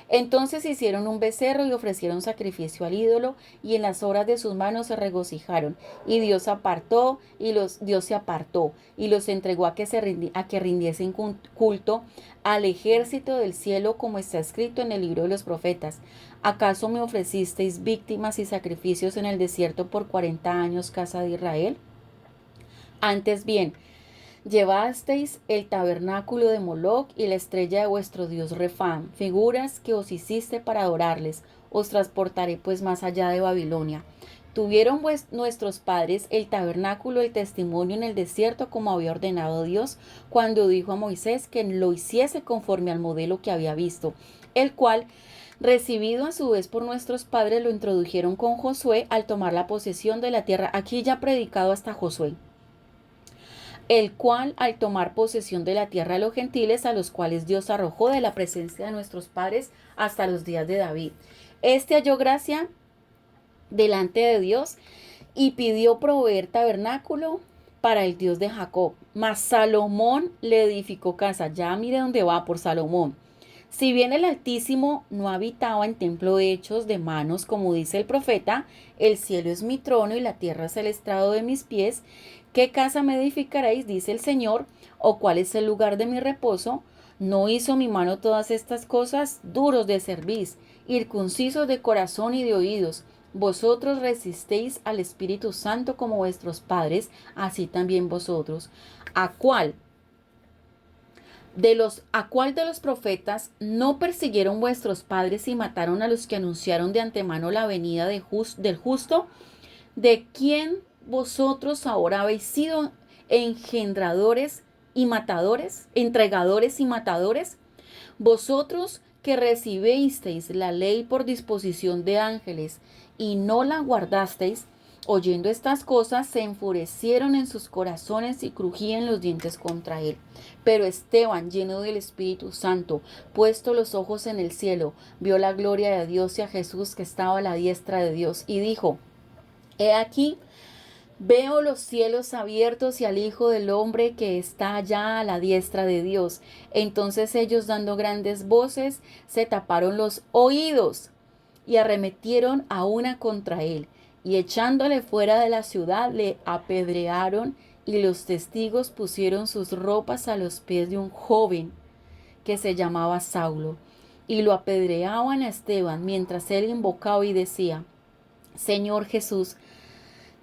Entonces hicieron un becerro y ofrecieron sacrificio al ídolo, y en las obras de sus manos se regocijaron. Y Dios se apartó y los entregó a que rindiesen culto al ejército del cielo, como está escrito en el libro de los profetas. ¿Acaso me ofrecisteis víctimas y sacrificios en el desierto por 40 años, casa de Israel? Antes bien, llevasteis el tabernáculo de Moloc y la estrella de vuestro dios Refán, figuras que os hiciste para adorarles. Os transportaré pues más allá de Babilonia. Tuvieron nuestros padres el tabernáculo del testimonio en el desierto, como había ordenado Dios, cuando dijo a Moisés que lo hiciese conforme al modelo que había visto, el cual, recibido a su vez por nuestros padres, lo introdujeron con Josué al tomar la posesión de la tierra. Aquí ya ha predicado hasta Josué, el cual, al tomar posesión de la tierra de los gentiles, a los cuales Dios arrojó de la presencia de nuestros padres hasta los días de David. Este halló gracia delante de Dios y pidió proveer tabernáculo para el Dios de Jacob. Mas Salomón le edificó casa. Ya mire dónde va por Salomón. Si bien el Altísimo no habitaba en templo hechos de manos, como dice el profeta: el cielo es mi trono y la tierra es el estrado de mis pies, ¿qué casa me edificaréis? Dice el Señor. ¿O cuál es el lugar de mi reposo? ¿No hizo mi mano todas estas cosas? Duros de cerviz, ircuncisos de corazón y de oídos, vosotros resisteis al Espíritu Santo como vuestros padres, así también vosotros. ¿A cuál de los profetas no persiguieron vuestros padres y mataron a los que anunciaron de antemano la venida del justo? ¿De quién vosotros ahora habéis sido engendradores y matadores, entregadores y matadores? Vosotros que recibisteis la ley por disposición de ángeles y no la guardasteis, oyendo estas cosas, se enfurecieron en sus corazones y crujían los dientes contra él. Pero Esteban, lleno del Espíritu Santo, puesto los ojos en el cielo, vio la gloria de Dios y a Jesús que estaba a la diestra de Dios, y dijo: He aquí, veo los cielos abiertos y al Hijo del Hombre que está allá a la diestra de Dios. Entonces ellos, dando grandes voces, se taparon los oídos y arremetieron a una contra él, y echándole fuera de la ciudad le apedrearon, y los testigos pusieron sus ropas a los pies de un joven que se llamaba Saulo, y lo apedreaban a Esteban mientras él invocaba y decía: Señor Jesús,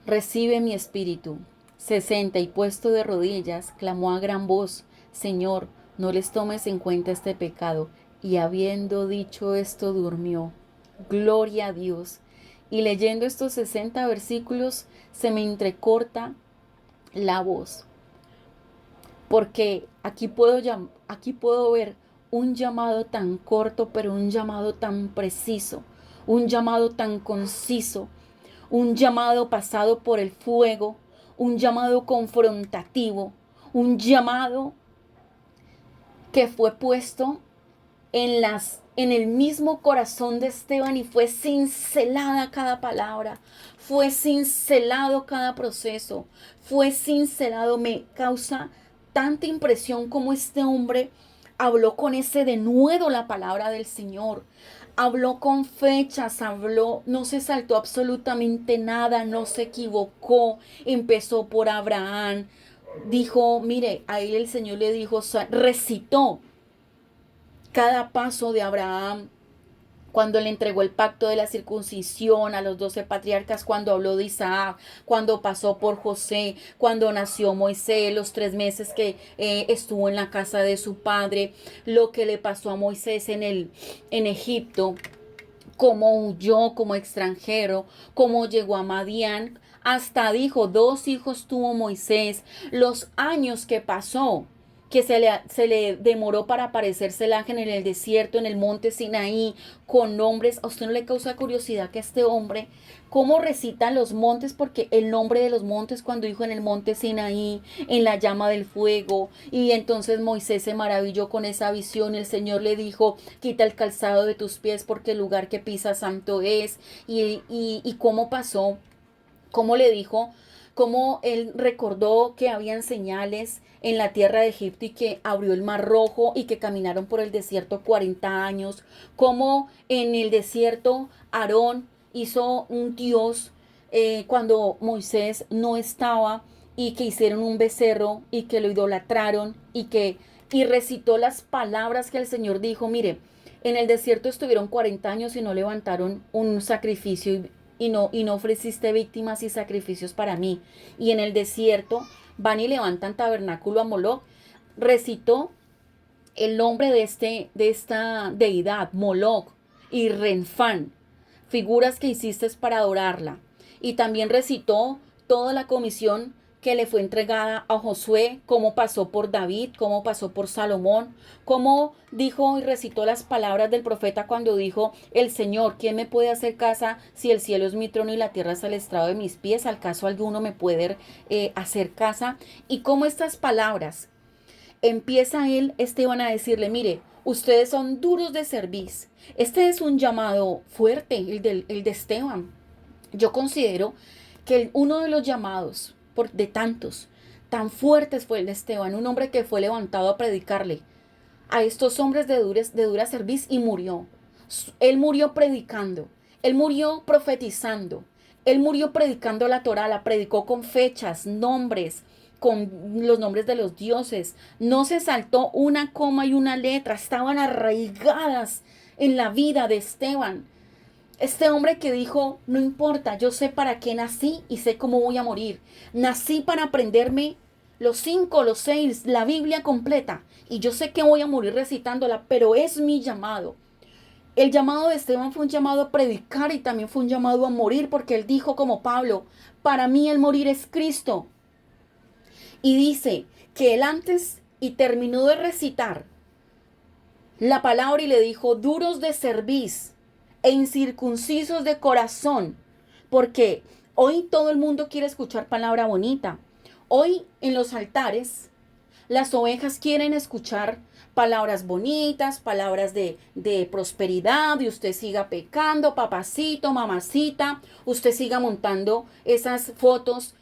recibe mi espíritu. 60, y puesto de rodillas, clamó a gran voz: Señor, no les tomes en cuenta este pecado. Y habiendo dicho esto, durmió. Gloria a Dios. Y leyendo estos 60 versículos, se me entrecorta la voz, porque aquí puedo ver un llamado tan corto, pero un llamado tan preciso, un llamado tan conciso, un llamado pasado por el fuego, un llamado confrontativo, un llamado que fue puesto en el mismo corazón de Esteban, y fue cincelada cada palabra, fue cincelado cada proceso, fue cincelado. Me causa tanta impresión como este hombre habló con ese denuedo la palabra del Señor. Habló con fechas, habló, no se saltó absolutamente nada, no se equivocó. Empezó por Abraham. Dijo, mire, a él el Señor le dijo, recitó cada paso de Abraham, cuando le entregó el pacto de la circuncisión a los 12 patriarcas, cuando habló de Isaac, cuando pasó por José, cuando nació Moisés, los 3 meses que estuvo en la casa de su padre, lo que le pasó a Moisés en Egipto, cómo huyó como extranjero, cómo llegó a Madián. Hasta dijo, 2 hijos tuvo Moisés, los años que pasó, que se le demoró para aparecerse el ángel en el desierto, en el monte Sinaí, con nombres. ¿A usted no le causa curiosidad que este hombre, cómo recitan los montes? Porque el nombre de los montes, cuando dijo en el monte Sinaí, en la llama del fuego, y entonces Moisés se maravilló con esa visión. El Señor le dijo: quita el calzado de tus pies, porque el lugar que pisas santo es. Y cómo pasó, cómo le dijo, cómo él recordó que habían señales en la tierra de Egipto, y que abrió el mar rojo, y que caminaron por el desierto 40 años, cómo en el desierto Aarón hizo un dios cuando Moisés no estaba, y que hicieron un becerro y que lo idolatraron, y recitó las palabras que el Señor dijo. Mire, en el desierto estuvieron 40 años y no levantaron un sacrificio, y no ofreciste víctimas y sacrificios para mí. Y en el desierto van y levantan tabernáculo a Moloc. Recitó el nombre de esta deidad, Moloc y Renfán, figuras que hiciste para adorarla. Y también recitó toda la comisión que le fue entregada a Josué, cómo pasó por David, cómo pasó por Salomón, cómo dijo y recitó las palabras del profeta cuando dijo: el Señor, ¿quién me puede hacer casa si el cielo es mi trono y la tierra es el estrado de mis pies? ¿Al caso alguno me puede hacer casa? Y cómo estas palabras empieza Esteban, a decirle: mire, ustedes son duros de cerviz. Este es un llamado fuerte, el de Esteban. Yo considero que uno de los llamados, de tantos, tan fuertes, fue el de Esteban, un hombre que fue levantado a predicarle a estos hombres de dura cerviz, y murió. Él murió predicando, él murió profetizando, él murió predicando la Torá, la predicó con fechas, nombres, con los nombres de los dioses. No se saltó una coma y una letra, estaban arraigadas en la vida de Esteban. Este hombre que dijo, no importa, yo sé para qué nací y sé cómo voy a morir. Nací para aprenderme los 5, los 6, la Biblia completa. Y yo sé que voy a morir recitándola, pero es mi llamado. El llamado de Esteban fue un llamado a predicar y también fue un llamado a morir, porque él dijo como Pablo, para mí el morir es Cristo. Y dice que él antes y terminó de recitar la palabra y le dijo, duros de cerviz e incircuncisos de corazón, porque hoy todo el mundo quiere escuchar palabra bonita. Hoy en los altares las ovejas quieren escuchar palabras bonitas, palabras de prosperidad, y usted siga pecando, papacito, mamacita, usted siga montando esas fotos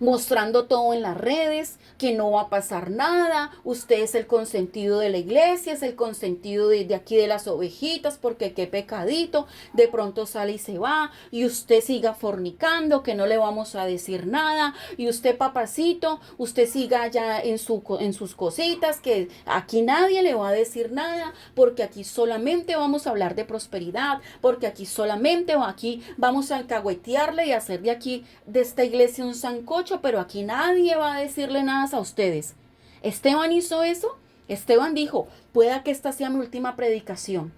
mostrando todo en las redes, que no va a pasar nada, usted es el consentido de la iglesia, es el consentido de aquí de las ovejitas, porque qué pecadito, de pronto sale y se va, y usted siga fornicando, que no le vamos a decir nada, y usted papacito, usted siga ya en sus cositas, que aquí nadie le va a decir nada, porque aquí solamente vamos a hablar de prosperidad, porque aquí vamos a alcahuetearle y hacer de aquí, de esta iglesia, un sancocho, pero aquí nadie va a decirle nada a ustedes. Esteban hizo eso. Esteban dijo, pueda que esta sea mi última predicación.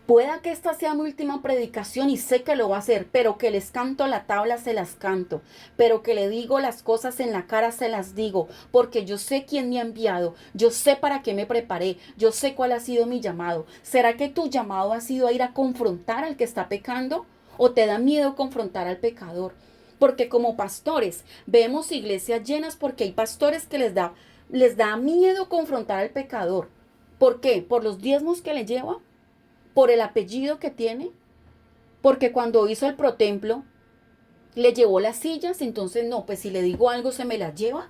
Pueda que esta sea mi última predicación y sé que lo va a hacer, pero que les canto la tabla, se las canto, pero que le digo las cosas en la cara, se las digo, porque yo sé quién me ha enviado, yo sé para qué me preparé, yo sé cuál ha sido mi llamado. ¿Será que tu llamado ha sido a ir a confrontar al que está pecando? ¿O te da miedo confrontar al pecador? Porque como pastores vemos iglesias llenas porque hay pastores que les da miedo confrontar al pecador. ¿Por qué? ¿Por los diezmos que le lleva? ¿Por el apellido que tiene? Porque cuando hizo el protemplo le llevó las sillas, entonces no, pues si le digo algo se me las lleva.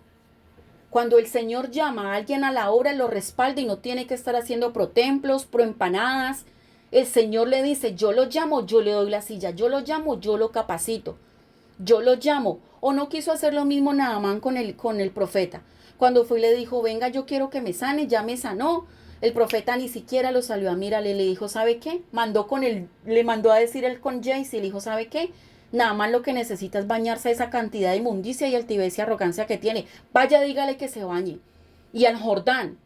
Cuando el Señor llama a alguien a la obra, lo respalda y no tiene que estar haciendo protemplos, proempanadas. El Señor le dice, yo lo llamo, yo le doy la silla, yo lo llamo, yo lo capacito. Yo lo llamo. O no quiso hacer lo mismo Naamán con el profeta. Cuando fue y le dijo, venga, yo quiero que me sane, ya me sanó. El profeta ni siquiera lo salió a mirarle, le dijo, ¿sabe qué? Le mandó a decir él con Jace y le dijo, ¿sabe qué? Nada lo que necesita es bañarse a esa cantidad de inmundicia y altivez y arrogancia que tiene. Vaya, dígale que se bañe. Y al Jordán,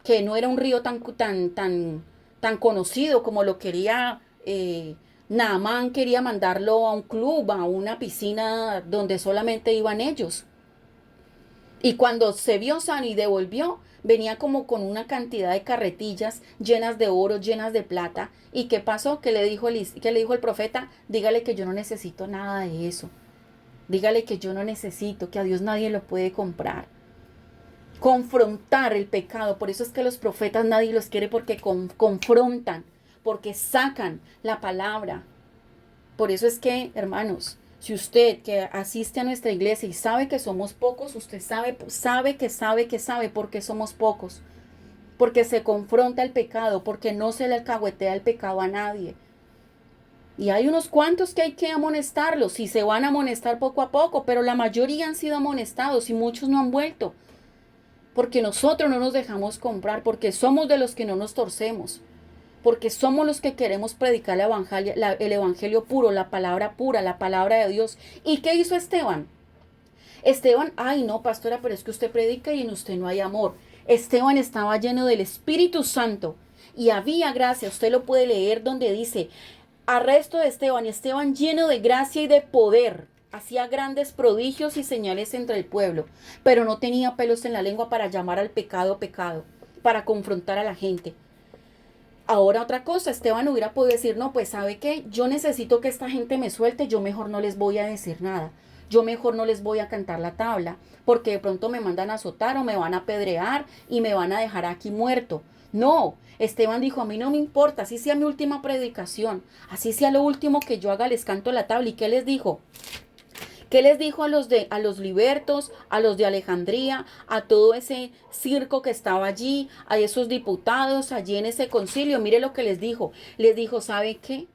que no era un río tan conocido como lo quería Naamán, quería mandarlo a un club, a una piscina donde solamente iban ellos. Y cuando se vio sano y devolvió, venía como con una cantidad de carretillas llenas de oro, llenas de plata. ¿Y qué pasó? ¿Qué le dijo el profeta? Dígale que yo no necesito nada de eso. Dígale que yo no necesito, que a Dios nadie lo puede comprar. Confrontar el pecado. Por eso es que los profetas nadie los quiere, porque confrontan, porque sacan la palabra. Por eso es que, hermanos, si usted que asiste a nuestra iglesia y sabe que somos pocos, usted sabe porque somos pocos. Porque se confronta el pecado, porque no se le alcahuetea el pecado a nadie. Y hay unos cuantos que hay que amonestarlos, y se van a amonestar poco a poco, pero la mayoría han sido amonestados y muchos no han vuelto. Porque nosotros no nos dejamos comprar, porque somos de los que no nos torcemos, porque somos los que queremos predicar el evangelio puro, la palabra pura, la palabra de Dios. ¿Y qué hizo Esteban? Esteban, ay no, pastora, pero es que usted predica y en usted no hay amor. Esteban estaba lleno del Espíritu Santo y había gracia. Usted lo puede leer donde dice, arresto de Esteban, y Esteban lleno de gracia y de poder. Hacía grandes prodigios y señales entre el pueblo, pero no tenía pelos en la lengua para llamar al pecado pecado, para confrontar a la gente. Ahora otra cosa, Esteban hubiera podido decir, no, pues sabe qué, yo necesito que esta gente me suelte, yo mejor no les voy a decir nada, yo mejor no les voy a cantar la tabla, porque de pronto me mandan a azotar o me van a apedrear y me van a dejar aquí muerto. No, Esteban dijo, a mí no me importa, así sea mi última predicación, así sea lo último que yo haga, les canto la tabla. ¿Y qué les dijo? ¿Qué les dijo a los libertos, a los de Alejandría, a todo ese circo que estaba allí, a esos diputados allí en ese concilio? Mire lo que les dijo. Les dijo, ¿sabe qué?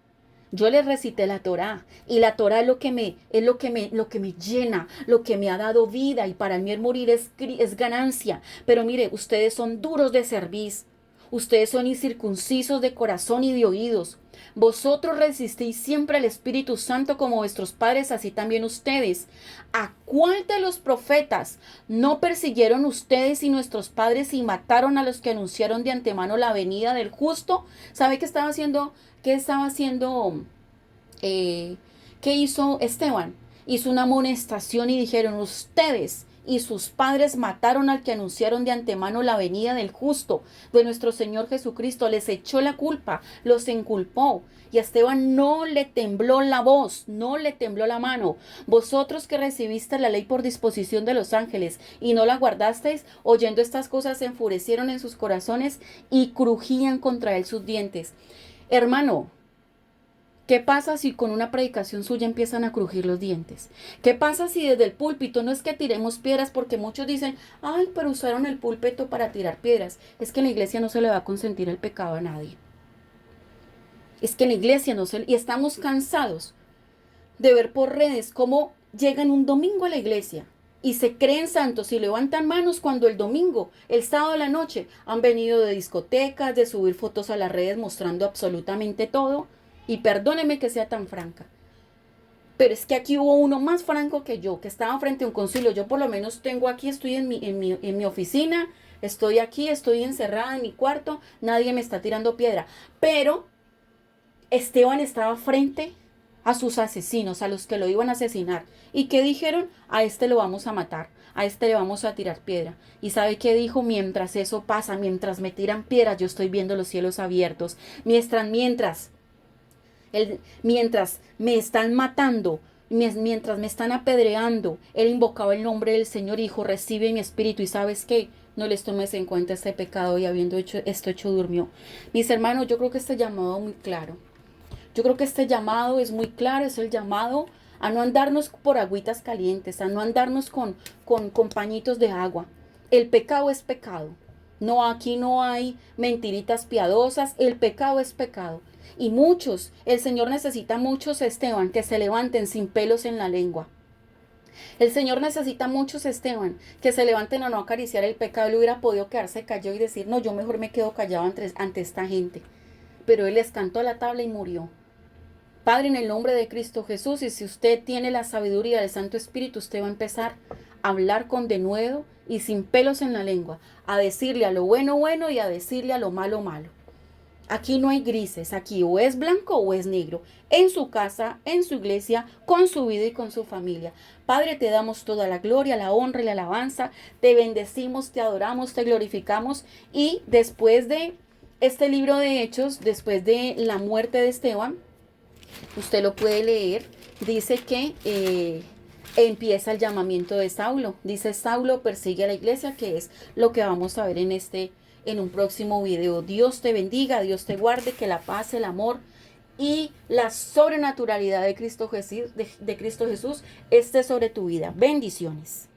Yo les recité la Torá, y la Torá es lo que me llena, lo que me ha dado vida, y para mí el morir es ganancia. Pero mire, ustedes son duros de cerviz. Ustedes son incircuncisos de corazón y de oídos. Vosotros resistís siempre al Espíritu Santo como vuestros padres, así también ustedes. ¿A cuál de los profetas no persiguieron ustedes y nuestros padres y mataron a los que anunciaron de antemano la venida del justo? ¿Sabe qué estaba haciendo? ¿Qué estaba haciendo? ¿Qué hizo Esteban? Hizo una amonestación y dijeron, ustedes y sus padres mataron al que anunciaron de antemano la venida del justo, de nuestro Señor Jesucristo. Les echó la culpa, los inculpó. Y a Esteban no le tembló la voz, no le tembló la mano. Vosotros que recibiste la ley por disposición de los ángeles y no la guardasteis, oyendo estas cosas se enfurecieron en sus corazones y crujían contra él sus dientes. Hermano, ¿qué pasa si con una predicación suya empiezan a crujir los dientes? ¿Qué pasa si desde el púlpito no es que tiremos piedras? Porque muchos dicen, ay, pero usaron el púlpito para tirar piedras. Es que en la iglesia no se le va a consentir el pecado a nadie. Es que en la iglesia no se... Y estamos cansados de ver por redes cómo llegan un domingo a la iglesia y se creen santos y levantan manos cuando el domingo, el sábado de la noche, han venido de discotecas, de subir fotos a las redes mostrando absolutamente todo. Y perdóneme que sea tan franca, pero es que aquí hubo uno más franco que yo, que estaba frente a un concilio. Yo por lo menos tengo aquí, estoy en mi oficina, estoy aquí, estoy encerrada en mi cuarto, nadie me está tirando piedra. Pero Esteban estaba frente a sus asesinos, a los que lo iban a asesinar. ¿Y qué dijeron? A este lo vamos a matar, a este le vamos a tirar piedra. ¿Y sabe qué dijo? Mientras eso pasa, mientras me tiran piedras, yo estoy viendo los cielos abiertos. Mientras me están matando, mientras me están apedreando, él invocaba el nombre del Señor y dijo, recibe mi espíritu. ¿Y sabes qué? No les tomes en cuenta este pecado y habiendo hecho esto, durmió. Mis hermanos, yo creo que este llamado es muy claro. Yo creo que este llamado es muy claro, es el llamado a no andarnos por agüitas calientes, a no andarnos con pañitos de agua. El pecado es pecado. No, aquí no hay mentiritas piadosas, el pecado es pecado. Y muchos, el Señor necesita muchos, Esteban, que se levanten sin pelos en la lengua. El Señor necesita muchos, Esteban, que se levanten a no acariciar el pecado. Él hubiera podido quedarse callado y decir, no, yo mejor me quedo callado ante esta gente. Pero Él les cantó a la tabla y murió. Padre, en el nombre de Cristo Jesús, y si usted tiene la sabiduría del Santo Espíritu, usted va a empezar a hablar con denuedo y sin pelos en la lengua, a decirle a lo bueno, bueno y a decirle a lo malo, malo. Aquí no hay grises, aquí o es blanco o es negro, en su casa, en su iglesia, con su vida y con su familia. Padre, te damos toda la gloria, la honra y la alabanza, te bendecimos, te adoramos, te glorificamos y después de este libro de Hechos, después de la muerte de Esteban, usted lo puede leer, dice que empieza el llamamiento de Saulo. Dice, Saulo persigue a la iglesia, que es lo que vamos a ver en un próximo video. Dios te bendiga, Dios te guarde, que la paz, el amor y la sobrenaturalidad de Cristo Jesús esté sobre tu vida. Bendiciones.